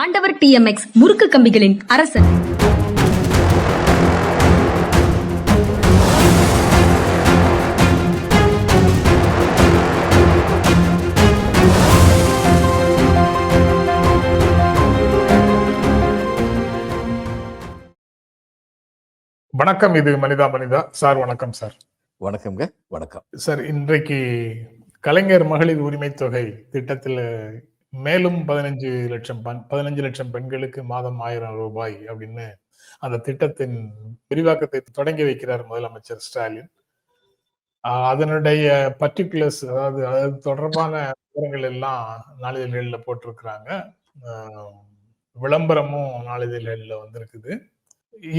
ஆண்டவர் TMX முறுக்கு கம்பிகளின் அரசன். வணக்கம். இது மனிதா மனிதா. சார் வணக்கம் சார். வணக்கம்ங்க. வணக்கம் சார். இன்றைக்கு கலைஞர் மகளிர் உரிமை தொகை திட்டத்தில் மேலும் 15 லட்சம் பெண்களுக்கு மாதம் 1000 ரூபாய் அப்படின்னு அந்த திட்டத்தின் விரிவாக்கத்தை தொடங்கி வைக்கிறார் முதலமைச்சர் ஸ்டாலின். அதனுடைய பர்டிகுலர்ஸ், அதாவது அது தொடர்பான விவரங்கள் எல்லாம் நாளிதழ்களில் போட்டிருக்கிறாங்க. விளம்பரமும் நாளிதழ்களில் வந்திருக்குது.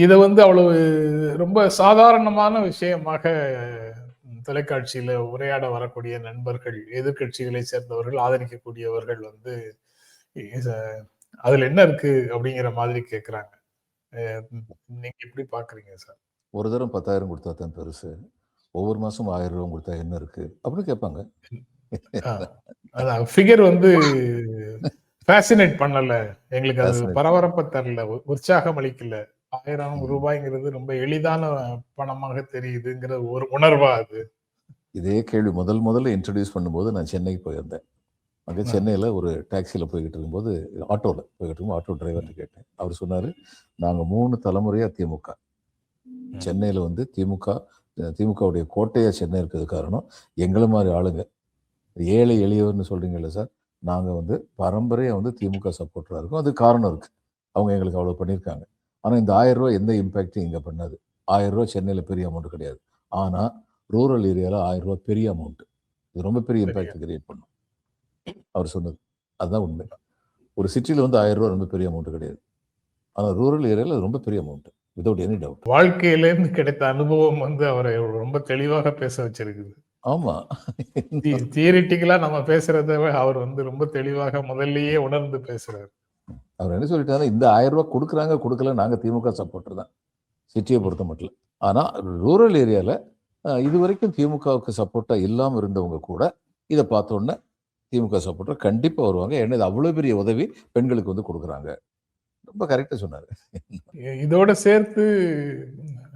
இதை அவ்வளவு ரொம்ப சாதாரணமான விஷயமாக தொலைக்காட்சியில உரையாட வரக்கூடிய நண்பர்கள், எதிர்கட்சிகளை சேர்ந்தவர்கள், ஆதரிக்கக்கூடியவர்கள் அதுல என்ன இருக்கு அப்படிங்கிற மாதிரி கேக்குறாங்க. நீங்க எப்படி பாக்குறீங்க சார்? ஒரு தரம் 10,000 கொடுத்தா தான் பெருசு, ஒவ்வொரு மாசம் 1000 ரூபாய் கொடுத்தா என்ன இருக்கு அப்படின்னு கேட்பாங்க. அதான் ஃபிகர் ஃபேசினேட் பண்ணல, எங்களுக்கு அது பரபரப்பை தரல, உற்சாகம் அளிக்கல. 1000 ரூபாய்ங்கிறது ரொம்ப எளிதான பணமாக தெரியுதுங்கிற ஒரு உணர்வா அது. இதே கேள்வி முதல்ல இன்ட்ரடியூஸ் பண்ணும்போது நான் சென்னைக்கு போயிருந்தேன். அங்கே சென்னையில் ஒரு டாக்ஸியில் போய்கிட்டு இருக்கும்போது, ஆட்டோவில் போய்கிட்டு இருக்கும்போது ஆட்டோ டிரைவர்னு கேட்டேன். அவர் சொன்னார், நாங்கள் 3 தலைமுறையாக திமுக. சென்னையில் திமுகவுடைய கோட்டையாக சென்னை இருக்கிறது காரணம் எங்களை மாதிரி ஆளுங்க, ஏழை எளியவர்னு சொல்கிறீங்கல்ல சார், நாங்கள் பரம்பரையாக திமுக சப்போர்ட்டராக இருக்கும். அது காரணம் இருக்குது, அவங்க எங்களுக்கு அவ்வளோ பண்ணியிருக்காங்க. ஆனால் இந்த 1000 ரூபா எந்த இம்பேக்டும் இங்கே பண்ணாது. 1000 ரூபா சென்னையில் பெரிய அமௌண்ட் கிடையாது. ஆனால் ரூரல் ஏரியாவில் 1000 ரூபா பெரிய அமௌண்ட்டு. இது ரொம்ப பெரிய இம்பேக்ட் கிரியேட் பண்ணும். அவர் சொன்னது அதுதான் உண்மை. ஒரு சிட்டியில் 1000 ரூபா ரொம்ப பெரிய அமௌண்ட் கிடையாது. ஆனால் ரூரல் ஏரியாவில் அது ரொம்ப பெரிய அமௌண்ட், வித்தவுட் எனி டவுட். வாழ்க்கையிலேருந்து கிடைத்த அனுபவம் அவரை ரொம்ப தெளிவாக பேச வச்சிருக்குது. ஆமாம், தியரிட்டிக்கலா நம்ம பேசுறத அவர் ரொம்ப தெளிவாக முதல்லயே உணர்ந்து பேசுறாரு. அவர் என்ன சொல்லிட்டாரு, இந்த 1000 ரூபா கொடுக்குறாங்க கொடுக்கல, நாங்கள் திமுக சப்போர்ட்டர் தான் சிட்டியை பொறுத்த மட்டும். ஆனால் ரூரல் ஏரியாவில் இது வரைக்கும் திமுகவுக்கு சப்போர்ட்டாக இல்லாமல் இருந்தவங்க கூட இதை பார்த்தோன்னே திமுக சப்போர்ட்டர் கண்டிப்பாக வருவாங்க. ஏன்னா இது அவ்வளோ பெரிய உதவி பெண்களுக்கு கொடுக்குறாங்க. ரொம்ப கரெக்டாக சொன்னார். இதோட சேர்த்து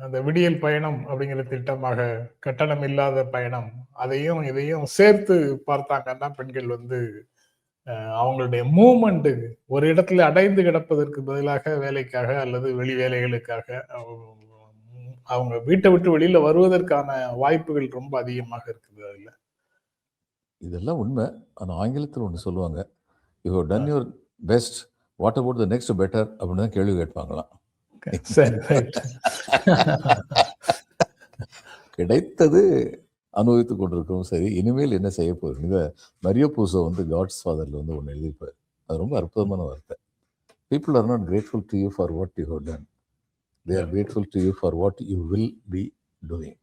அந்த விடியல் பயணம் அப்படிங்கிற திட்டமாக கட்டணம் இல்லாத பயணம், இதையும் சேர்த்து பார்த்தாங்கன்னா பெண்கள் அவங்களுடைய மூவ்மெண்ட் ஒரு இடத்துல அடைந்து கிடப்பதற்கு பதிலாக வேலைக்காக அல்லது வெளி வேலைகளுக்காக அவங்க வீட்டை விட்டு வெளியில வருவதற்கான வாய்ப்புகள் ரொம்ப அதிகமாக இருக்குது. அதுல இதெல்லாம் உண்மை. ஆனால் ஆங்கிலத்தில் ஒன்று சொல்லுவாங்க, you have done your best, what about the next better அப்படின்னு தான் கேள்வி கேட்பாங்களாம். கிடைத்தது அனுபவித்துக் கொண்டிருக்கிறோம். சரி, இனிமேல் என்ன செய்ய போகுது? இந்த மரியோ பூசோ காட்ஸ் ஃபாதர்ல ஒன்று எழுதியிருப்பார். அது ரொம்ப அற்புதமான வார்த்தை. People are not grateful to you for what you have done, they are grateful to you for what you will be doing.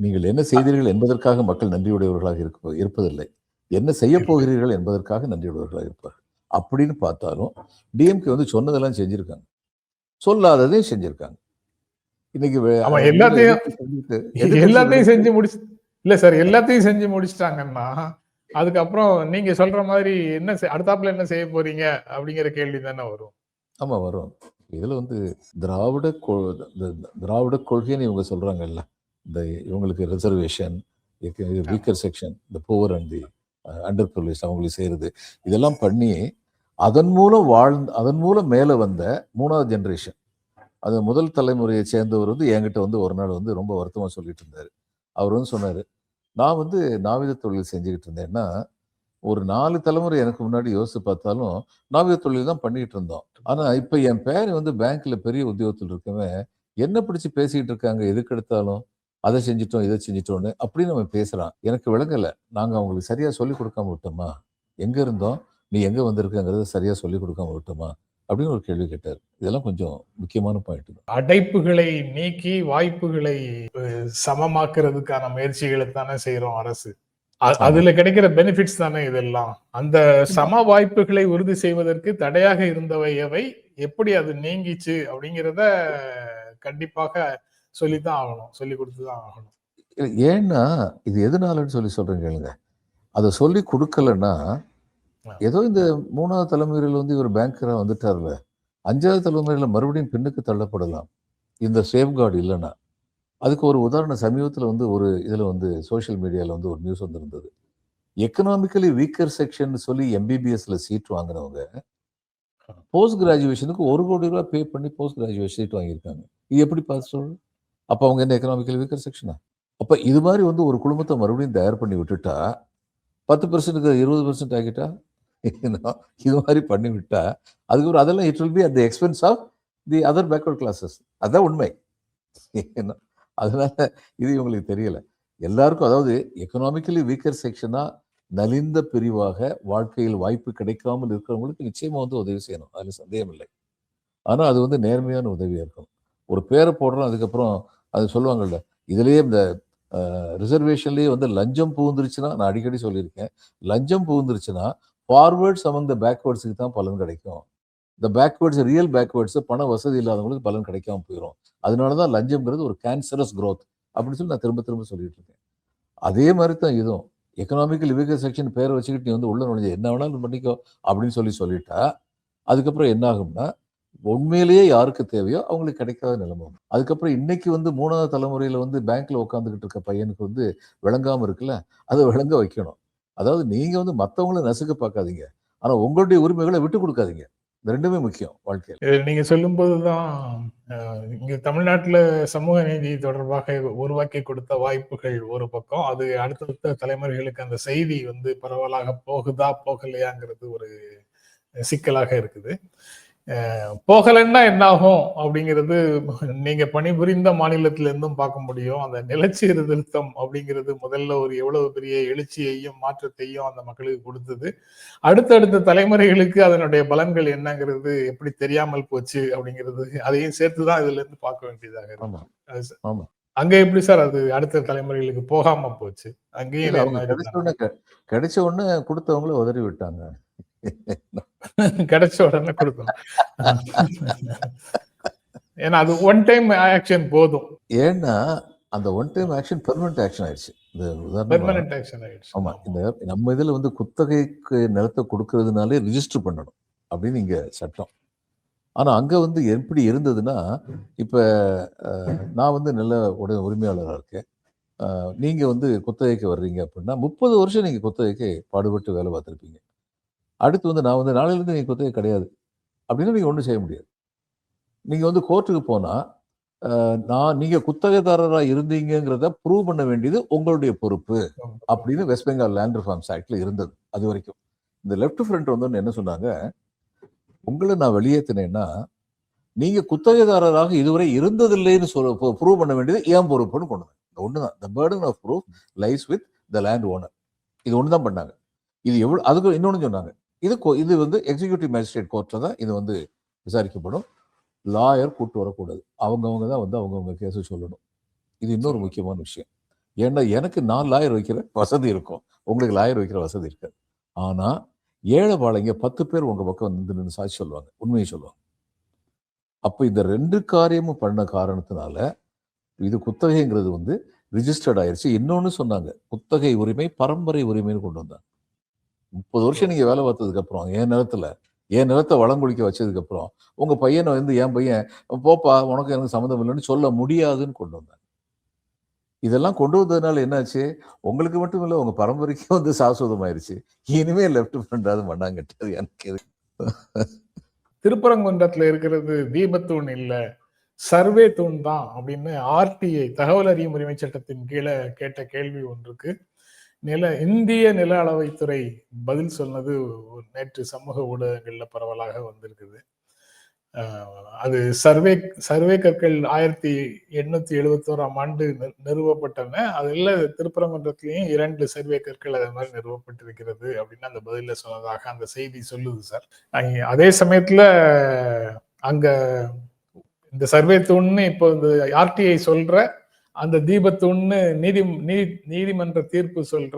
நீங்கள் என்ன செய்தீர்கள் என்பதற்காக மக்கள் நன்றியுடையவர்களாக இருப்பதில்லை, என்ன செய்ய போகிறீர்கள் என்பதற்காக நன்றியுடையவர்களாக இருப்பார்கள். அப்படின்னு பார்த்தாலும் டிஎம்கே சொன்னதெல்லாம் செஞ்சிருக்காங்க, சொல்லாததையும் செஞ்சிருக்காங்க. இன்னைக்கு எல்லாத்தையும் செஞ்சு முடிச்சு இல்ல சார், எல்லாத்தையும் செஞ்சு முடிச்சிட்டாங்கன்னா அதுக்கப்புறம் நீங்க சொல்ற மாதிரி என்ன அடுத்தாப்புல என்ன செய்ய போறீங்க அப்படிங்கிற கேள்வி தானே வரும். ஆமா வரும். இதுல திராவிட கொள்கைன்னு இவங்க சொல்றாங்கல்ல, இந்த இவங்களுக்கு ரிசர்வேஷன், வீக்கர் செக்ஷன், இந்த poor and the under privilege அவங்களுக்கு செய்யறது, இதெல்லாம் பண்ணி அதன் மூலம் மேல வந்த 3வது ஜெனரேஷன், அது முதல் தலைமுறையை சேர்ந்தவர் என்கிட்ட ஒரு நாள் ரொம்ப வருத்தமாக சொல்லிட்டு இருந்தார். அவர் சொன்னார், நான் நாவித தொழில் செஞ்சுக்கிட்டு இருந்தேன்னா ஒரு 4 தலைமுறை எனக்கு முன்னாடி யோசிச்சு பார்த்தாலும் நாவித தொழில் தான் பண்ணிக்கிட்டு இருந்தோம். ஆனால் இப்போ என் பேர் பேங்க்ல பெரிய உத்தியோகத்தில் இருக்கவன் என்ன பிடிச்சி பேசிக்கிட்டு இருக்காங்க, எதுக்கு எடுத்தாலும் அதை செஞ்சிட்டோம் இதை செஞ்சிட்டோன்னு அப்படின்னு அவன் பேசுகிறான். எனக்கு விளங்கலை, நாங்கள் அவங்களுக்கு சரியாக சொல்லிக் கொடுக்காம விட்டோமா, எங்கே இருந்தோம் நீ எங்கே வந்திருக்கங்கிறத சரியாக சொல்லிக் கொடுக்காம விட்டோமா அப்படின்னு ஒரு கேள்வி கேட்டார். இதெல்லாம் கொஞ்சம் முக்கியமான பாயிண்ட். அடைப்புகளை நீக்கி வாய்ப்புகளை சமமாக்குறதுக்கான முயற்சிகளை தானே செய்யறோம் அரசு. அதுல கிடைக்கிற பெனிஃபிட்ஸ் தானே இதெல்லாம். அந்த சம வாய்ப்புகளை உறுதி செய்வதற்கு தடையாக இருந்தவை எவை, எப்படி அது நீங்கிச்சு அப்படிங்கிறத கண்டிப்பாக சொல்லித்தான் ஆகணும், சொல்லி கொடுத்துதான் ஆகணும். ஏன்னா இது எதனாலன்னு சொல்றேன் கேளுங்க. அதை சொல்லி கொடுக்கலன்னா ஏதோ இந்த 3வது தலைமுறையில் வந்து இவர் பேங்கரா வந்துட்டார்ல, 5வது தலைமுறையில மறுபடியும் பின்னுக்கு தள்ளப்படலாம். இந்த சேஃப்கார்டு இல்லைன்னா. அதுக்கு ஒரு உதாரணம் சமீபத்தில் வந்து ஒரு இதில் வந்து சோஷியல் மீடியாவில் வந்து ஒரு நியூஸ் வந்திருந்தது. எக்கனாமிக்கலி வீக்கர் செக்ஷன் சொல்லி எம்பிபிஎஸ்ல சீட் வாங்கினவங்க போஸ்ட் கிராஜுவேஷனுக்கு ₹1,00,00,000 பே பண்ணி போஸ்ட் கிராஜுவேஷன் சீட் வாங்கியிருக்காங்க. இது எப்படி பார்த்து சொல்லு? அப்போ அவங்க என்ன எக்கனாமிக்கலி வீக்கர் செக்ஷனா? அப்போ இது மாதிரி வந்து ஒரு குடும்பத்தை மறுபடியும் தயார் பண்ணி விட்டுட்டா 10%க்கு 20% ஆகிட்டா இது மாதிரி பண்ணி விட்டா அதுக்கப்புறம் அதெல்லாம் it will be at the expense of the other backward classes. அதுதான் உண்மை. அதனால இது இவங்களுக்கு தெரியல. எல்லாருக்கும் அதாவது எக்கனாமிக்கலி வீக்கர் செக்ஷனா நலிந்த பிரிவாக வாழ்க்கையில் வாய்ப்பு கிடைக்காமல் இருக்கிறவங்களுக்கு நிச்சயமா வந்து உதவி செய்யணும். அதுல சந்தேகம் இல்லை. ஆனா அது வந்து நேர்மையான உதவியா இருக்கணும். ஒரு பேரை போடுறோம், அதுக்கப்புறம் அது சொல்லுவாங்கல்ல, இதுலயே இந்த ரிசர்வேஷன்லயே வந்து லஞ்சம் புகுந்துருச்சுன்னா, நான் அடிக்கடி சொல்லியிருக்கேன், லஞ்சம் புகுந்துருச்சுன்னா ஃபார்வர்ட்ஸ் அமங் த பேக்வேர்ட்ஸுக்கு தான் பலன் கிடைக்கும். இந்த பேக்வேர்ட்ஸ் ரியல் பேக்வேர்ட்ஸ் பண வசதி இல்லாதவங்களுக்கு பலன் கிடைக்காம போயிடும். அதனாலதான் லஞ்சம்ங்கிறது ஒரு கேன்சரஸ் growth அப்படின்னு சொல்லி நான் திரும்ப திரும்ப சொல்லிட்டு இருக்கேன். அதே மாதிரி தான் இதுவும் எக்கனாமிக்கல் வீக்கர் செக்ஷன் பேரை வச்சுக்கிட்டு நீ வந்து உள்ள நுழைஞ்ச என்ன வேணாலும் பண்ணிக்கோ அப்படின்னு சொல்லிட்டா அதுக்கப்புறம் என்ன ஆகும்னா உண்மையிலேயே யாருக்கு தேவையோ அவங்களுக்கு கிடைக்காத நிலைமை வரும். அதுக்கப்புறம் இன்னைக்கு வந்து 3வது தலைமுறையில வந்து பேங்க்ல உட்காந்துக்கிட்டு இருக்க பையனுக்கு வந்து விளங்காம இருக்குல்ல, அதை விளங்க வைக்கணும். அதாவது நீங்க வந்து மற்றவங்களை நசுக்க பார்க்காதீங்க, ஆனா உங்களுடைய உரிமைகளை விட்டு கொடுக்காதீங்க. இந்த ரெண்டுமே முக்கியம் வாழ்க்கையில். இது நீங்க சொல்லும்போதுதான் இங்க தமிழ்நாட்டுல சமூக நீதி தொடர்பாக உருவாக்கி கொடுத்த வாய்ப்புகள் ஒரு பக்கம், அது அடுத்தடுத்த தலைமுறைகளுக்கு அந்த செய்தி வந்து பரவலாக போகுதா போகலையாங்கிறது ஒரு சிக்கலாக இருக்குது. போகலைன்னா என்ன ஆகும் அப்படிங்கிறது நீங்க பணிபுரிந்த மாநிலத்தில இருந்தும் பார்க்க முடியும். அந்த நிலச்சீர்திருத்தம் அப்படிங்கிறது முதல்ல ஒரு எவ்வளவு பெரிய எழுச்சியையும் மாற்றத்தையும் அந்த மக்களுக்கு கொடுத்தது. அடுத்தடுத்த தலைமுறைகளுக்கு அதனுடைய பலன்கள் என்னங்கிறது எப்படி தெரியாமல் போச்சு அப்படிங்கிறது அதையும் சேர்த்துதான் இதுல இருந்து பார்க்க வேண்டியதாக ஆமா இருக்கு. ஆமா அங்க எப்படி சார் அது அடுத்த தலைமுறைகளுக்கு போகாம போச்சு? அங்கேயும் இல்ல இதே அவங்க மாதிரி கிடைச்ச தானா? உடனே கிடைச்ச உடனே கொடுத்தவங்கள உதறி விட்டாங்க. கிடைச்ச உடனே கொடுக்கணும். ஏன்னா அது ஒன் டைம் ஆக்ஷன் போதும். ஏன்னா அந்த one time action permanent action ஆயிடுச்சு. இந்த உதாரணமா பெர்மனன்ட் ஆக்ஷன் ஆயிடுச்சு. ஆமா இந்த நம்ம இதுல வந்து குத்தகைக்கு நிலத்தை கொடுக்கறதுனாலே ரிஜிஸ்டர் பண்ணணும் அப்படின்னு இங்க சட்டம். ஆனா அங்க வந்து எப்படி இருந்ததுன்னா, இப்ப நான் வந்து நில உரிமையாளராக இருக்கேன். நீங்க வந்து குத்தகைக்கு வர்றீங்க அப்படின்னா 30 வருஷம் நீங்க குத்தகைக்கு பாடுபட்டு வேலை பார்த்துருப்பீங்க. அடுத்து வந்து நான் வந்து நாளையிலிருந்து நீங்க குத்தகை கிடையாது அப்படின்னு நீங்க ஒன்றும் செய்ய முடியாது. நீங்க வந்து கோர்ட்டுக்கு போனா நீங்க குத்தகைதாரரா இருந்தீங்கிறத ப்ரூவ் பண்ண வேண்டியது உங்களுடைய பொறுப்பு அப்படின்னு வெஸ்ட் பெங்கால் லேண்ட் ரிஃபார்ம்ஸ் ஆக்ட்ல இருந்தது அது வரைக்கும். இந்த லெஃப்ட் ஃப்ரண்ட் வந்து என்ன சொன்னாங்க, உங்களை நான் வெளியேற்றினேன்னா நீங்க குத்தகைதாரராக இதுவரை இருந்ததில்லைன்னு ப்ரூவ் பண்ண வேண்டியது ஏன் பொறுப்புன்னு கொண்டு வந்தாங்க. ஒண்ணுதான், the burden of proof lies with the land owner. இது ஒண்ணுதான் பண்ணாங்க. இது எவ்வளவு அதுக்கு இன்னொன்னு சொன்னாங்க, இது வந்து எக்ஸிக்யூட்டிவ் மேஜிஸ்ட்ரேட் கோர்ட்ல தான் இது வந்து விசாரிக்கப்படும். லாயர் கூட்டு வரக்கூடாது. அவங்கவுங்க தான் வந்து அவங்கவுங்க கேஸை சொல்லணும். இது இன்னொரு முக்கியமான விஷயம். ஏன்னா எனக்கு நான் லாயர் வைக்கிற வசதி இருக்கும், உங்களுக்கு லாயர் வைக்கிற வசதி இருக்காது. ஆனா ஏழை பாளைங்க 10 பேர் உங்க பக்கம் வந்து நின்று சாட்சி சொல்லுவாங்க, உண்மையை சொல்லுவாங்க. அப்ப இந்த 2 காரியமும் பண்ண காரணத்தினால இது குத்தகைங்கிறது வந்து ரிஜிஸ்டர்ட் ஆயிருச்சு. இன்னொன்னு சொன்னாங்க, குத்தகை உரிமை பரம்பரை உரிமைன்னு கொண்டு வந்தாங்க. 30 வருஷம் நீங்க வேலை பார்த்ததுக்கு அப்புறம் என் நிலத்தை வளங்குளிக்க வச்சதுக்கு அப்புறம் உங்க பையனை வந்து என் பையன் போப்பா உனக்கு எனக்கு சம்மந்தம் இல்லைன்னு சொல்ல முடியாதுன்னு கொண்டு வந்தாங்க. இதெல்லாம் கொண்டு வந்ததுனால என்னாச்சு, உங்களுக்கு மட்டும் இல்லை உங்க பரம்பரைக்கு வந்து சாஸ்வதம் ஆயிருச்சு. இனிமே லெஃப்ட் ஃப்ரண்டாவது பண்ணாங்கட்டது எனக்கு. திருப்பரங்குன்றத்துல இருக்கிறது தீபத்தூண் இல்ல, சர்வே தூண் தான் அப்படின்னு ஆர்டிஐ தகவல் அறியும் உரிமை சட்டத்தின் கீழே கேட்ட கேள்வி ஒன்றுக்கு இந்திய நில அளவைத்துறை பதில் சொன்னது நேற்று சமூக ஊடகங்கள்ல பரவலாக வந்திருக்குது. அது சர்வே கற்கள் 1871 நிறுவப்பட்டன. அதுல திருப்பரங்குன்றத்திலையும் 2 சர்வே கற்கள் அதே மாதிரி நிறுவப்பட்டிருக்கிறது அப்படின்னு அந்த பதில சொன்னதாக அந்த செய்தி சொல்லுது சார். அதே சமயத்துல அங்க இந்த சர்வே தூண்னு இப்போ இந்த ஆர்டிஐ சொல்ற அந்த தீபத்தூண்னு நீதிமன்ற தீர்ப்பு சொல்ற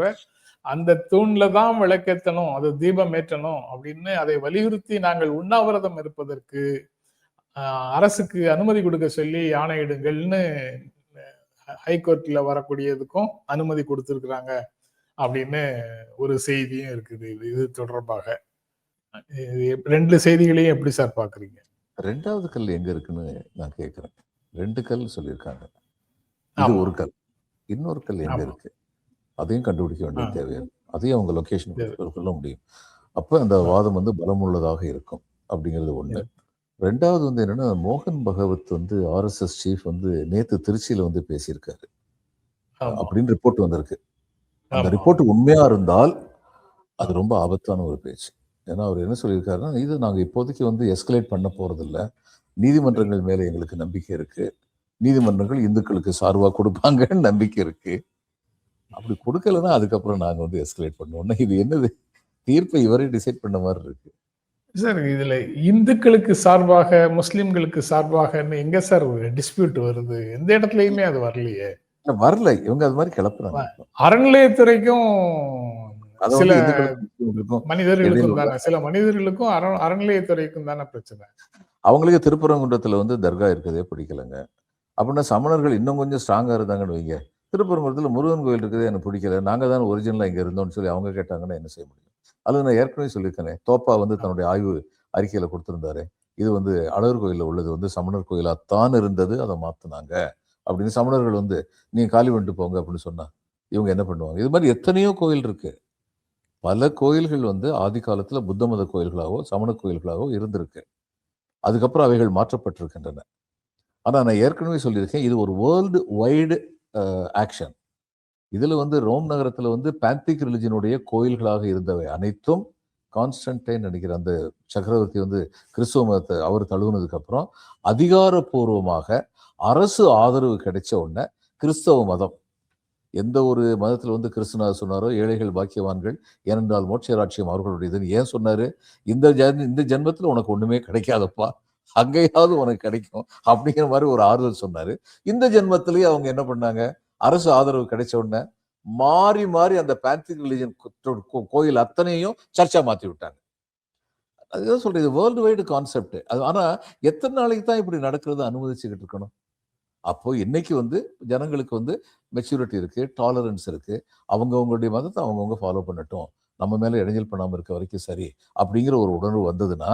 அந்த தூண்ல தான் விளக்கேற்றணும், அது தீபம் ஏற்றணும் அப்படின்னு அதை வலியுறுத்தி நாங்கள் உண்ணாவிரதம் இருப்பதற்கு அரசுக்கு அனுமதி கொடுக்க சொல்லி ஆணையிடுங்கள்னு ஹைகோர்ட்ல வரக்கூடியதுக்கும் அனுமதி கொடுத்திருக்கிறாங்க அப்படின்னு ஒரு செய்தியும் இருக்குது. இது தொடர்பாக. இது 2 செய்திகளையும் எப்படி சார் பார்க்குறீங்க? 2வது கல் எங்க இருக்குன்னு நான் கேட்கிறேன். 2 கல் சொல்லியிருக்காங்க. இது ஆமா, ஒரு கல். இன்னொரு கல் எங்க ஆமா. இருக்கு? அதையும் கண்டுபிடிக்க ஆ, வேண்டியது தேவையா இருக்கு. அதையும் அவங்க லொகேஷன் சரி. சொல்ல முடியும். அப்ப அந்த ஆ, வாதம் வந்து பலமுள்ளதாக இருக்கும் அப்படிங்கிறது ஒண்ணு. சரி. 2வது வந்து என்னன்னா, மோகன் பகவத் வந்து ஆர்எஸ்எஸ் சீஃப் வந்து நேத்து திருச்சியில வந்து பேசியிருக்காரு. ஆமா, அப்படின்னு ரிப்போர்ட் வந்திருக்கு. அந்த ஆமா, ரிப்போர்ட் உண்மையா இருந்தால் அது ஆமா. ரொம்ப ஆபத்தான ஒரு பேச்சு. ஏன்னா அவர் என்ன சொல்லியிருக்காருன்னா, இது நாங்க இப்போதைக்கு வந்து எஸ்கலேட் பண்ண போறதில்ல. இல்ல. நீதிமன்றங்கள் மேல எங்களுக்கு நம்பிக்கை இருக்கு. நீதிமன்றங்கள் இந்துக்களுக்கு சார்பா கொடுப்பாங்கன்னு நம்பிக்கை இருக்கு. அப்படி கொடுக்கலன்னா அதுக்கப்புறம் நாங்க வந்து எஸ்கலேட் பண்ணுவோம்னா, இது என்னது? தீர்ப்பை இவரே டிசைட் பண்ண மாரி இருக்கு. சார் இதுல இந்துக்களுக்கு சார்பாக, முஸ்லிம்களுக்கு சார்பாகன்னு எங்க சார் ஒரு டிஸ்பியூட் வருது? எந்த இடத்துலயுமே அது வரலையே! வரல. இவங்க அது மாரி கிளப்புறாங்க வ இப்போ. அறநிலையத்துறைக்கும் அத சில வந்து இந்துக்களுக்கும், முஸ்லிம்களுக்கும் இடையில மனிதர்களுக்கும் உள்ள தானே, சில மனிதர்களுக்கும் அறநிலையத்துறைக்கும் தானே பிரச்சனை. அவங்களுக்கு திருப்பரங்குன்றத்துல வந்து தர்கா இருக்கதே பிடிக்கலங்க. அப்படின்னா சமணர்கள் இன்னும் கொஞ்சம் ஸ்ட்ராங்கா இருந்தாங்கன்னு வைங்க. திருப்பரங்குன்றத்துல முருகன் கோயில் இருக்கதே எனக்கு பிடிக்கல. நாங்க தானே ஒரிஜினலா இங்க இருந்தோம்னு சொல்லி அவங்க கேட்டாங்கன்னா என்ன செய்ய முடியும்? அதுல நான் ஏற்கனவே சொல்லியிருக்கேனே, தோப்பா வந்து ஆமா. தன்னுடைய ஆய்வு அறிக்கையில குடுத்திருந்தாரு. இது வந்து அழகர் கோயில்ல உள்ளது வந்து சமணர் கோயிலாத்தான் இருந்தது. அத மாத்துனாங்க. அப்படின்னு சமணர்கள் வந்து, நீங்க காலி பண்ணிட்டு போங்க அப்படின்னு சொன்னா, இவங்க என்ன பண்ணுவாங்க? இது மாரி எத்தனையோ கோயில் இருக்கு. பல கோயில்கள் வந்து ஆதி காலத்துல புத்த மத கோயில்களாவோ, சமண கோயில்களாவோ இருந்திருக்கு. அதுக்கப்புறம் அவைகள் மாற்றப்பட்டிருக்கின்றன. ஆனா நான் ஏற்கனவே சொல்லியிருக்கேன், இது ஒரு வேர்ல்டு வைடு ஆக்ஷன். இதுல வந்து ரோம் நகரத்துல வந்து பேந்திக் ரிலிஜியனுடைய கோயில்களாக இருந்தவை அனைத்தும் கான்ஸ்டன்டைன் நினைக்கிற அந்த சக்கரவர்த்தி வந்து கிறிஸ்துவ மதத்தை அவர் தழுவுனதுக்கு அப்புறம் அதிகாரப்பூர்வமாக அரசு ஆதரவு கிடைச்ச உடனே கிறிஸ்தவ மதம் எந்த ஒரு மதத்துல வந்து கிறிஸ்துநாதர் சொன்னாரோ ஏழைகள் பாக்கியவான்கள் ஏனென்றால் மோட்ச ராட்சியம் அவர்களுடையதுன்னு ஏன் சொன்னாரு? இந்த ஜென்மத்துல உனக்கு ஒண்ணுமே கிடைக்காதப்பா, அங்கேயாவது உனக்கு கிடைக்கும் அப்படிங்கிற மாதிரி ஒரு ஆறுதல் சொன்னாரு. இந்த ஜென்மத்திலேயே அவங்க என்ன பண்ணாங்க? அரசு ஆதரவு கிடைச்ச உடனே மாறி மாறி அந்த பேந்திக் ரிலிஜன் கோயில் அத்தனையும் சர்ச்சா மாத்தி விட்டாங்க. அதுதான் சொல்றேன், இது வேர்ல்டு வைடு கான்செப்ட். அது ஆனா எத்தனை நாளைக்கு தான் இப்படி நடக்கிறத அனுமதிச்சுக்கிட்டு இருக்கணும்? அப்போ இன்னைக்கு வந்து ஜனங்களுக்கு வந்து மெச்சூரிட்டி இருக்கு, டாலரன்ஸ் இருக்கு. அவங்கவங்களுடைய மதத்தை அவங்கவங்க ஃபாலோ பண்ணட்டும். நம்ம மேல இடைஞ்சல் பண்ணாம இருக்க வரைக்கும் சரி. அப்படிங்கிற ஒரு உணர்வு வந்ததுன்னா,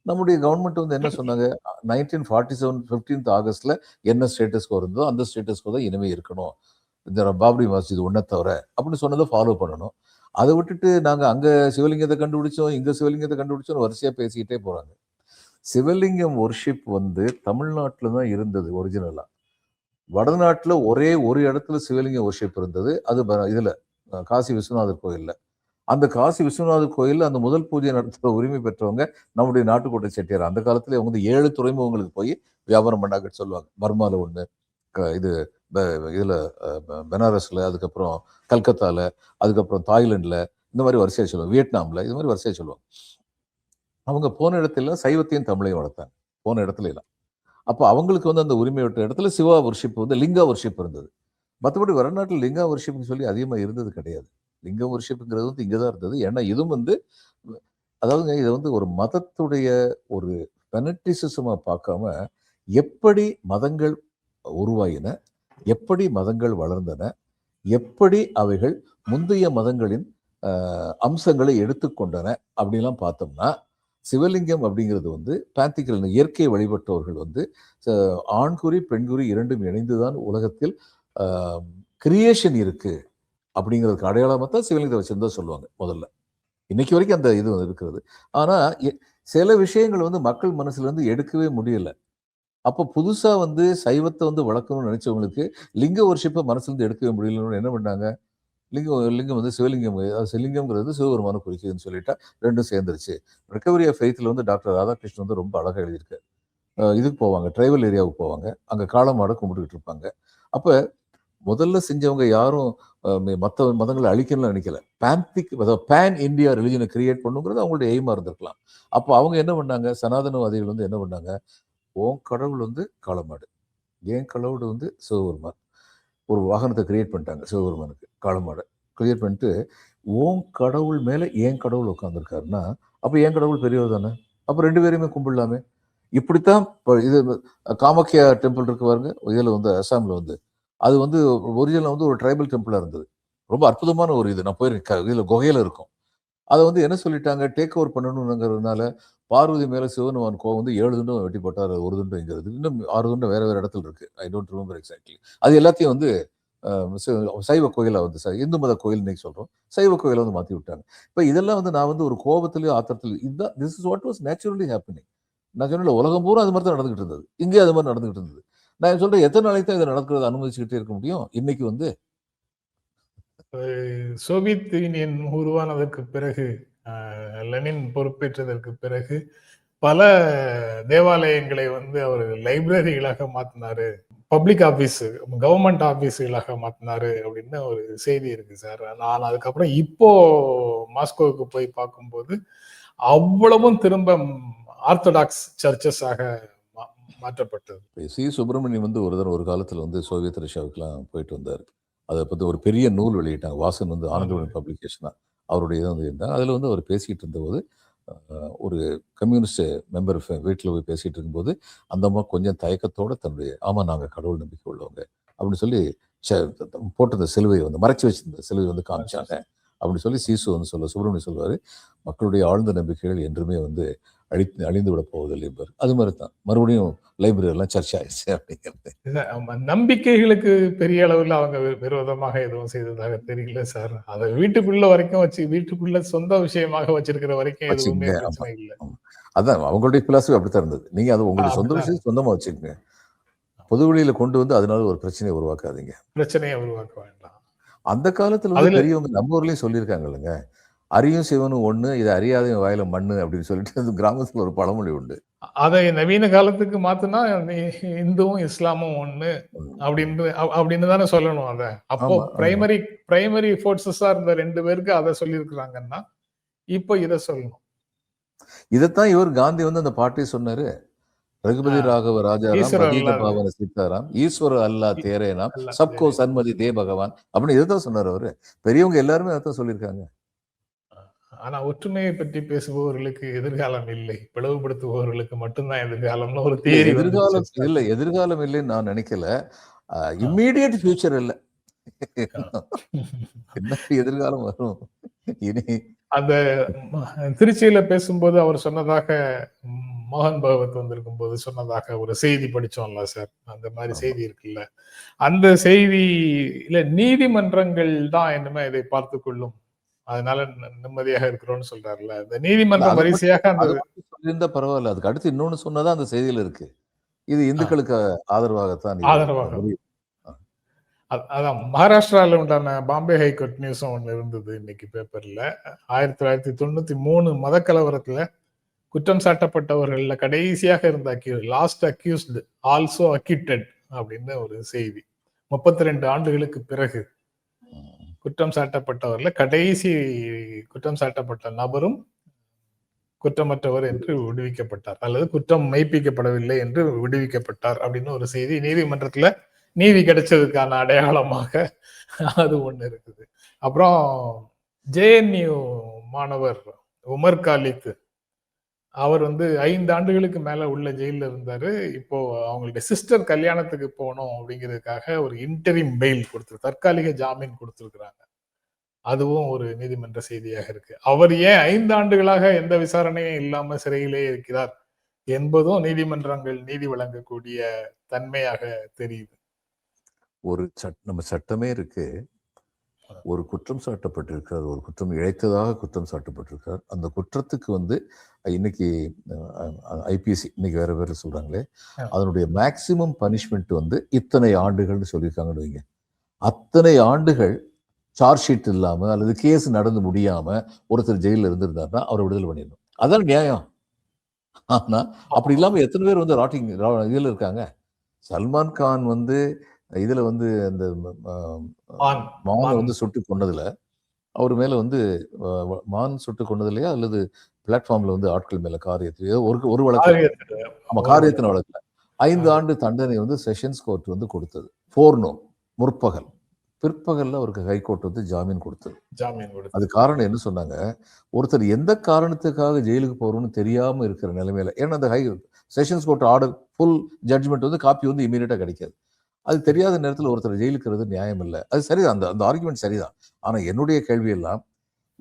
நம்முடைய கவர்மெண்ட் வந்து என்ன சொன்னாங்க? 1947 15த் ஆகஸ்ட்ல என்ன ஸ்டேட்டஸ் கோ இருந்ததோ, அந்த ஸ்டேட்டஸ் கோ தான் இனிமே இருக்கணும். இந்த பாபரி மஸ்ஜித் ஒண்ண தவிர அப்படின்னு சொன்னத ஃபாலோ பண்ணணும். அத விட்டுட்டு நாங்க அங்க சிவலிங்கத்த கண்டுபிடிச்சோம், இங்க சிவலிங்கத்த கண்டுபிடிச்சோம்னு வரிசையா பேசிக்கிட்டே போறாங்க. சிவலிங்கம் வொர்ஷிப் வந்து தமிழ்நாட்டுல தான் இருந்தது ஒரிஜினலா. வடநாட்டுல ஒரே ஒரு இடத்துல சிவலிங்க வொர்ஷிப் இருந்தது. அது இதுல காசி விஸ்வநாதர் கோயில்ல. அந்த காசி விஸ்வநாதர் கோயில்ல அந்த முதல் பூஜை நடத்துற உரிமை பெற்றவங்க நம்முடைய நாட்டுக்கோட்டை செட்டியார். அந்த காலத்துல அவங்க வந்து 7 துறைமுகங்களுக்கு போய் வியாபாரம் பண்ணாங்கன்னு சொல்லுவாங்க. பர்மால ஒண்ணு, இது ப இதுல பெனாரஸ்ல, அதுக்கப்புறம் கல்கத்தால, அதுக்கப்புறம் தாய்லாந்துல, இந்த மாரி வரிசையா சொல்லுவாங்க. வியட்நாம்ல இது மாரி வரிசையா சொல்லுவாங்க. அவங்க போன இடத்துல சைவத்தையும் தமிழையும் வளர்த்தாங்க. போன இடத்துல எல்லாம். அப்ப அவங்களுக்கு வந்து அந்த உரிமை விட்ட இடத்துல சிவா வொர்ஷிப் வந்து லிங்கா வொர்ஷிப் இருந்தது. மத்தபடி வடநாட்டுல லிங்கா வொர்ஷிப்ன்னு சொல்லி அதிகமா இருந்தது கிடையாது. லிங்க வொர்ஷிப்ங்கிறது வந்து இங்க தான் இருந்தது. ஏன்னா இதுவும் வந்து அதாவதுங்க இத வந்து ஒரு மதத்துடைய ஒரு ஃபெனட்டிசிசமா பார்க்காம, எப்படி மதங்கள் உருவாயின, எப்படி மதங்கள் வளர்ந்தன, எப்படி அவைகள் முந்தைய மதங்களின் அம்சங்களை எடுத்துக்கொண்டன அப்படிலாம் பார்த்தோம்னா, சிவலிங்கம் அப்படிங்கிறது வந்து பேந்திக்கல் இயற்கை வழிபட்டவர்கள் வந்து ஆண்குறி, பெண்குறி 2ம் இணைந்து தான் உலகத்தில் அ கிரியேஷன் இருக்கு அப்படிங்கிறதுக்கு அடையாளமா தான் சிவலிங்கத்தை வச்சிருந்தா சொல்லுவாங்க முதல்ல. இன்னைக்கு வரைக்கும் அந்த இது இருக்கிறது. ஆனா சில விஷயங்கள் வந்து மக்கள் மனசுல இருந்து எடுக்கவே முடியல. அப்ப புதுசா வந்து சைவத்த வந்து வளர்க்கணும்னு நினைச்சவங்களுக்கு லிங்க வொர்ஷிப்ப மனசுல இருந்து எடுக்கவே முடியலன்னு என்ன பண்ணாங்க? லிங்கம் வந்து சிவலிங்கம், அதாவது சிவலிங்கம்ங்கிறது சிவபெருமான குறிக்குதுன்னு சொல்லிட்டா 2ம் சேர்ந்துருச்சு. ரிகவரி ஆஃப் ஃபெய்த்ல வந்து டாக்டர் ராதாகிருஷ்ணன் வந்து ரொம்ப அழகா எழுதியிருக்காரு. இதுக்கு போவாங்க, ட்ரைபல் ஏரியாவுக்கு போவாங்க. அங்க காளை மாட கும்பிட்டுக்கிட்டு இருப்பாங்க. அப்ப முதல்ல செஞ்சவங்க யாரும் மத்த மதங்கள அழிக்கணும்னு நினைக்கல. அதாவது பேன் இந்தியா ரிலிஜியன கிரியேட் பண்ணணுங்கிறது அவங்களுடைய எய்மா இருந்திருக்கலாம். அப்ப அவங்க என்ன பண்ணாங்க? சனாதனவாதிகள் வந்து என்ன பண்ணாங்க? உன் கடவுள் வந்து காளமாடு. என் கடவுள் வந்து சிவபெருமான். ஒரு வாகனத்த கிரியேட் பண்ணிட்டாங்க சிவபெருமானுக்கு, காளமாட. கிரியேட் பண்ணிட்டு, உன் கடவுள் மேல என் கடவுள் உட்கார்ந்திருக்காருன்னா, அப்ப என் கடவுள் பெரியவர் தானே! அப்ப 2 பேரையுமே கும்பிடலாமே! இப்படித்தான் இது காமாக்யா டெம்பிள் இருக்கு பாருங்க. இதுல வந்து அசாம்ல வந்து. அது வந்து ஒரிஜினலா வந்து ஒரு ட்ரைபல் டெம்பிளா இருந்தது. ரொம்ப அற்புதமான ஒரு இது. நான் போயிருக்கேன். இதுல குகையில இருக்கும். அதை வந்து என்ன சொல்லிட்டாங்க, டேக் ஓவர் பண்ணணுங்கிறதுனால பார்வதி மேல சிவனுமான் கோவம் வந்து 7 துண்டும் வெட்டி போட்டார். ஒரு துண்டும் இங்க இருக்கு. இன்னும் 6 துண்டும் வேற வேற இடத்துல இருக்கு. I don't remember exactly. அது எல்லாத்தையும் வந்து சைவ கோயிலா வந்து இந்து மத கோயில் இன்னைக்கு சொல்றோம். சைவ கோயிலை வந்து மாத்தி விட்டாங்க. இப்ப இதெல்லாம் வந்து நான் வந்து ஒரு கோபத்திலயும் ஆத்திரத்திலயும் இதுதான் this is what was naturally happening. நான் சொன்னேன் உலகம் பூரா அது மாதிரி தான் நடந்துகிட்டு இருந்தது. இங்கே அது மாதிரி நடந்துகிட்டு இருந்தது. நான் சொல்றேன் எத்தனை நாளைக்கு தான் இதை நடக்கிறத அனுமதிச்சுக்கிட்டே இருக்க முடியும்? இன்னைக்கு வந்து சோவியத் யூனியன் உருவானதற்கு பிறகு லெனின் பொறுப்பேற்றதற்கு பிறகு பல தேவாலயங்களை வந்து அவர் லைப்ரரிகளாக மாத்தினாரு, பப்ளிக் ஆபீஸ் கவர்மெண்ட் ஆபீஸ்களாக மாத்தினாரு அப்படின்னு ஒரு செய்தி இருக்கு சார். நான் அதுக்கப்புறம் இப்போ மாஸ்கோவுக்கு போய் பார்க்கும்போது அவ்வளவும் திரும்ப ஆர்த்தடாக்ஸ் சர்ச்சஸாக மாற்றப்பட்டது. சி சுப்பிரமணியம் வந்து ஒரு காலத்துல வந்து சோவியத் ரஷ்யாவுக்குலாம் போயிட்டு வந்தார். அதை பத்தி ஒரு பெரிய நூல் வெளியிட்டாங்க. வாசன் வந்து ஆனந்தவன் பப்ளிகேஷனா அவருடைய இதை வந்து இருந்தாங்க. அதுல வந்து அவர் பேசிட்டு இருந்தபோது ஒரு கம்யூனிஸ்ட் மெம்பர் வீட்டில் போய் பேசிட்டு இருக்கும்போது அந்த அம்மா கொஞ்சம் தயக்கத்தோட தன்னுடைய ஆமா நாங்க கடவுள் நம்பிக்கை உள்ளவங்க அப்படின்னு சொல்லி போட்டிருந்த சிலுவையை வந்து மறைச்சு வச்சிருந்த சிலுவை வந்து காமிச்சாங்க அப்படின்னு சொல்லி சீசு வந்து சுப்பிரமணியம் சொல்லுவாரு, மக்களுடைய ஆழ்ந்த நம்பிக்கைகள் என்றுமே வந்து அழிந்து விட போவதில்லை என்பார். அது மாதிரி தான் மறுபடியும் லைப்ரரி எல்லாம் சர்ச்சை ஆயிடுச்சு அப்படிங்கிறது. நம்பிக்கைகளுக்கு பெரிய அளவில் அவங்க விரோதமாக எதுவும் செய்ததாக தெரியல சார். அதை வீட்டுக்குள்ள வரைக்கும் வச்சு வீட்டுக்குள்ள சொந்த விஷயமாக வச்சிருக்கிற வரைக்கும் எதுவுமே பிரச்சனை இல்லை. அதான் அவங்களுடைய பிலாசபி அப்படித்தான் இருந்தது. நீங்க அது உங்களுடைய சொந்த விஷயம் சொந்தமா வச்சுக்கோங்க. பொது வெளியில கொண்டு வந்து அதனால ஒரு பிரச்சனையை உருவாக்காதீங்க. பிரச்சனையை உருவாக்க வேண்டாம். அந்த காலத்துல வந்து பெரியவங்க நம்ம ஊர்லயும் சொல்லியிருக்காங்க இல்லைங்க, அறியும் சிவனும் ஒண்ணு, இதை அறியாத வாயில மண்ணு அப்படின்னு சொல்லிட்டு கிராமத்துல ஒரு பழமொழி உண்டு. அதை நவீன காலத்துக்கு மாத்தினா இந்துவும் இஸ்லாமும் ஒண்ணு அப்படின்னு தானே சொல்லணும். அத அப்போ பிரைமரி ஃபோர்ஸஸா இருந்த 2 பேருக்கு அதை சொல்லியிருக்கிறாங்கன்னா இப்போ இதை சொல்லணும். இதைத்தான் இவர் காந்தி வந்து அந்த பாட்டை சொன்னாரு. ரகுபதி ராகவ ராஜாராம் பாவன சீதாராம் ஈஸ்வர அல்லா தேரேனாம் சப்கோ சன்மதி தே பகவான் அப்படின்னு இதைத்தான் சொன்னார் அவரு. பெரியவங்க எல்லாருமே அதான் சொல்லியிருக்காங்க. ஆனா ஒற்றுமையை பற்றி பேசுபவர்களுக்கு எதிர்காலம் இல்லை, பிளவுபடுத்துபவர்களுக்கு மட்டும்தான் எதிர்காலம்னு ஒரு தியரி. எதிர்காலம் இல்ல, எதிர்காலம் இல்லைன்னு நான் நினைக்கல. இம்மீடியட் ஃபியூச்சர் இல்ல. என்ன எதிர்காலம் வரும் இனி? அந்த திருச்சியில பேசும்போது அவர் சொன்னதாக மோகன் பகவத் வந்திருக்கும் போது சொன்னதாக ஒரு செய்தி படிச்சோம்ல சார், அந்த மாதிரி செய்தி இருக்குல்ல, அந்த செய்தியில நீதிமன்றங்கள் தான் என்னமே இதை பார்த்து கொள்ளும், அதனால நிம்மதியாக இருக்கிறோம்னு சொல்றாருல்ல. இந்த நீதிமன்றம் வரிசையாக அந்த பரவாயில்ல, அதுக்கு அடுத்து இன்னொன்னு சொன்னதான் அந்த செய்தியில இருக்கு. இது இந்துக்களுக்கு ஆதரவாகத்தான். அதான் மகாராஷ்டிரால உண்டான பாம்பே ஹைகோர்ட் நியூஸும் ஒண்ணு இருந்தது இன்னைக்கு பேப்பர்ல. 1993 மதக்கலவரத்துல குற்றம் சாட்டப்பட்டவர்கள்ல கடைசியாக இருந்த லாஸ்ட் அக்யூஸ்டு ஆல்சோ அக்யூட்டட் அப்படின்னு ஒரு செய்தி. 32 ஆண்டுகளுக்கு பிறகு குற்றம் சாட்டப்பட்டவர்ல கடைசி குற்றம் சாட்டப்பட்ட நபரும் குற்றமற்றவர் என்று விடுவிக்கப்பட்டார், அல்லது குற்றம் மெய்ப்பிக்கப்படவில்லை என்று விடுவிக்கப்பட்டார் அப்படின்னு ஒரு செய்தி நீதிமன்றத்துல நீதி கிடைச்சதுக்கான அடையாளமாக அது ஒண்ணு இருக்குது. அப்புறம் ஜேஎன்யூ மாணவர் உமர் காலித், அவர் வந்து 5 ஆண்டுகளுக்கு மேல உள்ள ஜெயில இருந்தாரு. இப்போ அவங்களுடைய சிஸ்டர் கல்யாணத்துக்கு போகணும் அப்படிங்கிறதுக்காக ஒரு இன்டரிம் பெயில் தற்காலிக ஜாமீன் கொடுத்திருக்கிறாங்க. அதுவும் ஒரு நீதிமன்ற செய்தியாக இருக்கு. அவர் ஏன் 5 ஆண்டுகளாக எந்த விசாரணையும் இல்லாம சிறையிலே இருக்கிறார் என்பதும் நீதிமன்றங்கள் நீதி வழங்கக்கூடிய தன்மையாக தெரியுது. ஒரு நம்ம சட்டமே இருக்கு. ஒரு குற்றம் சாட்டப்பட்டிருக்கிறார், ஒரு குற்றம் இழைத்ததாக குற்றம் சாட்டப்பட்டிருக்கிறார். அந்த குற்றத்துக்கு வந்து இன்னைக்கு ஐபிசி இன்னைக்கு வேற வேற சொல்றாங்களே, அதனுடைய மேக்சிமம் பனிஷ்மெண்ட் வந்து இத்தனை ஆண்டுகள்னு சொல்லியிருக்காங்கன்னு வைங்க. அத்தனை ஆண்டுகள் சார்ஜ் ஷீட் இல்லாம அல்லது கேஸ் நடந்து முடியாம ஒருத்தர் ஜெயில இருந்திருந்தாருன்னா அவரை விடுதலை பண்ணிடணும். அதான் நியாயம். ஆனா அப்படி இல்லாம எத்தனை பேர் வந்து ராட்டிங் இதுல இருக்காங்க. சல்மான் கான் வந்து இதுல வந்து அந்த மானை வந்து சுட்டு கொண்டதுல அவர் மேல வந்து மான் சுட்டு கொண்டதுலையா அல்லது பிளாட்ஃபார்ம்ல வந்து ஆட்கள் மேல கார் ஏற்றியோ ஒரு வழக்கு, ஆமா கார் ஏற்றின வழக்குல 5 ஆண்டு தண்டனை வந்து செஷன்ஸ் கோர்ட் வந்து கொடுத்தது. போர்னோம் முற்பகல், பிற்பகல்ல அவருக்கு ஹைகோர்ட் வந்து ஜாமீன் கொடுத்தது. அது காரணம் என்ன சொன்னாங்க, ஒருத்தர் எந்த காரணத்துக்காக ஜெயிலுக்கு போறோம்னு தெரியாம இருக்கிற நிலைமையில, ஏன்னா அந்த sessions court order full judgment வந்து காப்பி வந்து இமீடியட்டா கிடைக்காது. அது தெரியாத நேரத்தில் ஒருத்தர் ஜெயிலுக்கிறது நியாயம் இல்லை. அது சரிதான், அந்த அந்த ஆர்குமெண்ட் சரிதான். ஆனா என்னுடைய கேள்வி எல்லாம்,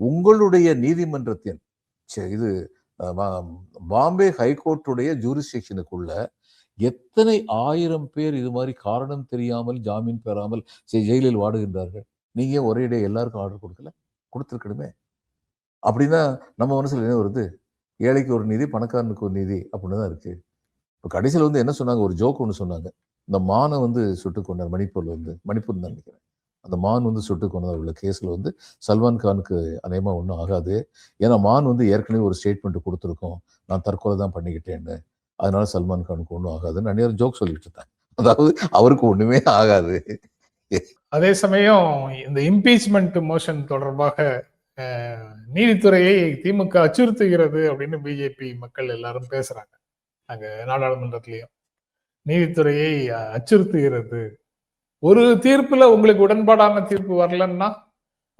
உங்களுடைய நீதிமன்றத்தின் இது பாம்பே ஹைகோர்ட்டுடைய ஜூரிஸ்டிக்ஷனுக்குள்ள எத்தனை 1000 பேர் இது மாதிரி காரணம் தெரியாமல் ஜாமீன் பெறாமல் ஜெயிலில் வாடுகின்றார்கள்? நீங்க ஒரே டே எல்லாருக்கும் ஆர்டர் கொடுக்கல? கொடுத்துருக்கணுமே. அப்படின்னா நம்ம மனசுல என்ன வருது? ஏழைக்கு ஒரு நீதி, பணக்காரனுக்கு ஒரு நீதி அப்படின்னு தான் இருக்கு. இப்போ கடைசியில் என்ன சொன்னாங்க, ஒரு ஜோக் ஒன்று சொன்னாங்க. இந்த மானை சுட்டு கொண்டார் மணிப்பூர் தான் நினைக்கிறேன். அந்த மான் சுட்டு கொண்டது உள்ள கேஸில் சல்மான் கானுக்கு அநேகமாக ஒன்றும் ஆகாது. ஏன்னா மான் ஏற்கனவே ஒரு ஸ்டேட்மெண்ட் கொடுத்துருக்கோம், நான் தற்கொலை தான் பண்ணிக்கிட்டேன்னு. அதனால சல்மான் கானுக்கு ஒன்றும் ஆகாதுன்னு நான் ஜோக் சொல்லிட்டு இருந்தேன். அதாவது அவருக்கு ஒண்ணுமே ஆகாது. அதே சமயம் இந்த இம்பீச்மெண்ட் மோஷன் தொடர்பாக நீதித்துறையை திமுக அச்சுறுத்துகிறது அப்படின்னு பிஜேபி மக்கள் எல்லாரும் பேசுறாங்க. அங்க நாடாளுமன்றத்திலையும் நீதித்துறையை அச்சுறுத்துகிறது. ஒரு தீர்ப்புல உங்களுக்கு உடன்பாடான தீர்ப்பு வரலன்னா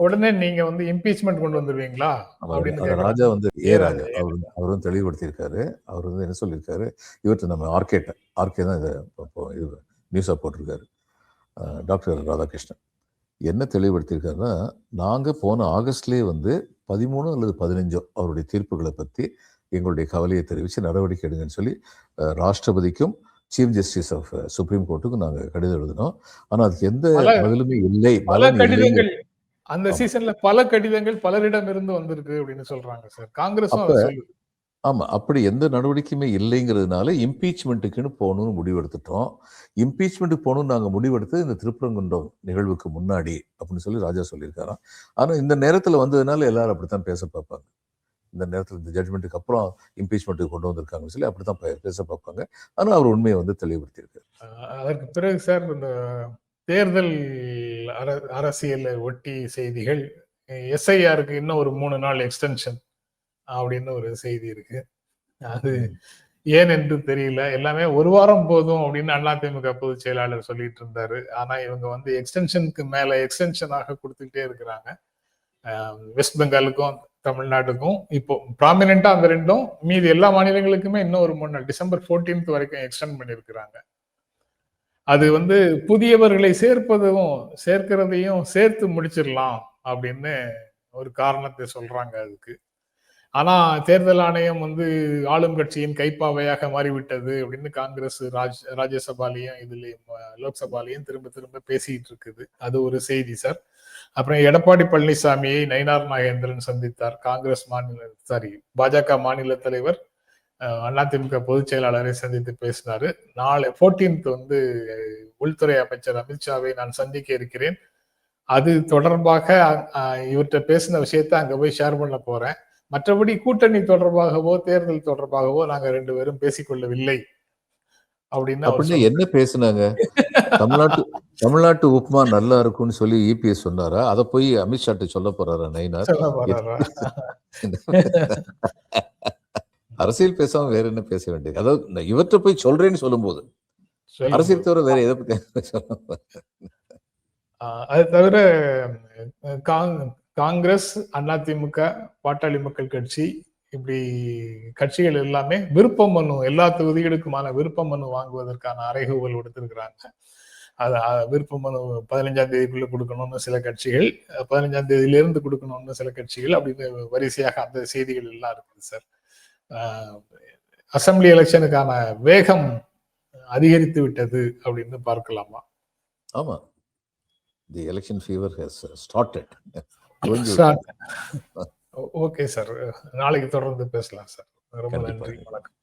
உடனே நீங்க இம்பீச்மெண்ட் கொண்டு வந்துருவீங்களா அப்படின்னு ராஜா அவரும் தெளிவுபடுத்தியிருக்காரு. அவர் என்ன சொல்லியிருக்காரு, இவற்றை நம்ம ஆர்கே தான் இதை நியூஸா போட்டிருக்காரு. டாக்டர் ராதாகிருஷ்ணன் என்ன தெளிவுபடுத்தியிருக்காருன்னா, நாங்கள் போன ஆகஸ்ட்லேயே 13 அல்லது 15 அவருடைய தீர்ப்புகளை பற்றி எங்களுடைய கவலையை தெரிவித்து நடவடிக்கை எடுங்கன்னு சொல்லி ராஷ்டிரபதிக்கும் சீஃப் ஜஸ்டிஸ் ஆஃப் சுப்ரீம் கோர்ட்டுக்கும் நாங்கள் கடிதம் எழுதினோம். ஆனால் அதுக்கு எந்த பதிலுமே இல்லை. பல கடிதங்கள் அந்த சீசன்ல பல கடிதங்கள் பலரிடம் இருந்து வந்திருக்கு அப்படின்னு சொல்றாங்க சார். காங்கிரஸும் அதை சொல்லுது. ஆமா, அப்படி எந்த நடவடிக்கையுமே இல்லைங்கிறதுனால இம்பீச்மெண்ட்டுக்குன்னு போகணும்னு முடிவெடுத்துட்டோம். இம்பீச்மெண்ட்டுக்கு போகணும்னு நாங்கள் முடிவெடுத்து இந்த திருப்பரங்குன்றம் நிகழ்வுக்கு முன்னாடி அப்படின்னு சொல்லி ராஜா சொல்லியிருக்காராம். ஆனால் இந்த நேரத்தில் வந்ததுனால எல்லாரும் அப்படித்தான் பேச பார்ப்பாங்க. இந்த நேரத்தில் இந்த ஜட்மெண்ட்டுக்கு அப்புறம் இம்பீச்மெண்ட்டுக்கு கொண்டு வந்திருக்காங்கன்னு சொல்லி அப்படித்தான் பேச பார்ப்பாங்க. ஆனால் அவர் உண்மையை தெளிவுபடுத்தியிருக்காரு. அதற்கு பிறகு சார் இந்த தேர்தல் அரசியலை ஒட்டி செய்திகள், எஸ்ஐஆருக்கு இன்னும் ஒரு 3 நாள் எக்ஸ்டென்ஷன் அப்படின்னு ஒரு செய்தி இருக்கு. அது ஏன் என்று தெரியல. எல்லாமே ஒரு வாரம் போதும் அப்படின்னு அதிமுக பொதுச் செயலாளர் சொல்லிட்டு இருந்தாரு. ஆனா இவங்க எக்ஸ்டென்ஷனுக்கு மேல எக்ஸ்டென்ஷனாக கொடுத்துக்கிட்டே இருக்கிறாங்க. வெஸ்ட் பெங்காலுக்கும் தமிழ்நாட்டுக்கும் இப்போ ப்ராமினெண்டா அந்த ரெண்டும், மீதி எல்லா மாநிலங்களுக்குமே இன்னும் ஒரு 3 நாள் டிசம்பர் 14th வரைக்கும் எக்ஸ்டெண்ட் பண்ணியிருக்கிறாங்க. அது புதியவர்களை சேர்க்கிறதையும் சேர்த்து முடிச்சிடலாம் அப்படின்னு ஒரு காரணத்தை சொல்றாங்க அதுக்கு. ஆனா தேர்தல் ஆணையம் ஆளும் கட்சியின் கைப்பாவையாக மாறிவிட்டது அப்படின்னு காங்கிரஸ் ராஜ்யசபாலையும் இதுலயும் லோக்சபாலையும் திரும்ப திரும்ப பேசிட்டு இருக்குது. அது ஒரு செய்தி சார். அப்புறம் எடப்பாடி பழனிசாமியை நயினார் நாகேந்திரன் சந்தித்தார். பாஜக மாநில தலைவர் அதிமுக பொதுச் செயலாளரை சந்தித்து பேசினாரு. நாளை 14th உள்துறை அமைச்சர் அமித்ஷாவை நான் சந்திக்க இருக்கிறேன். அது தொடர்பாக இவர்கிட்ட பேசின விஷயத்த அங்க போய் ஷேர் பண்ண போறேன். மற்றபடி கூட்டணி தொடர்பாகவோ தேர்தல் தொடர்பாகவோ நாங்க 2 பேரும் பேசிக்கொள்ளவில்லை அப்படின்னு என்ன பேசினாங்க? தமிழ்நாட்டு உப்புமா நல்லா இருக்கும்னு சொல்லி இபிஎஸ் சொன்னாரா? அதை போய் அமித்ஷாட்ட சொல்ல போறாரா நயினார்? அரசியல் பேசாம வேற என்ன பேச வேண்டியது? அதாவது இவற்றை போய் சொல்றேன்னு சொல்லும் போது அரசியல் தவிர வேற எதை பத்தி சொல்ல? அது தவிர காங்கிரஸ், அதிமுக, பாட்டாளி மக்கள் கட்சி, இப்படி கட்சிகள் எல்லாமே விருப்ப மனு, எல்லா தொகுதிகளுக்குமான விருப்ப மனு வாங்குவதற்கான அறைகூவல் கொடுத்திருக்கிறாங்க. அது விருப்ப மனு 15ஆம் தேதிக்குள்ள கொடுக்கணும்னு சில கட்சிகள், 15ஆம் தேதியிலிருந்து கொடுக்கணும்னு சில கட்சிகள், அப்படின்னு வரிசையாக அந்த செய்திகள் எல்லாம் இருக்குது சார். அசம்பிளி எலெக்ஷனுக்கான வேகம் அதிகரித்து விட்டது அப்படின்னு பார்க்கலாமா? ஆமா, தி election fever has started. Okay sir, நாளைக்கு தொடர்ந்து பேசலாம் சார். ரொம்ப நன்றி, வணக்கம்.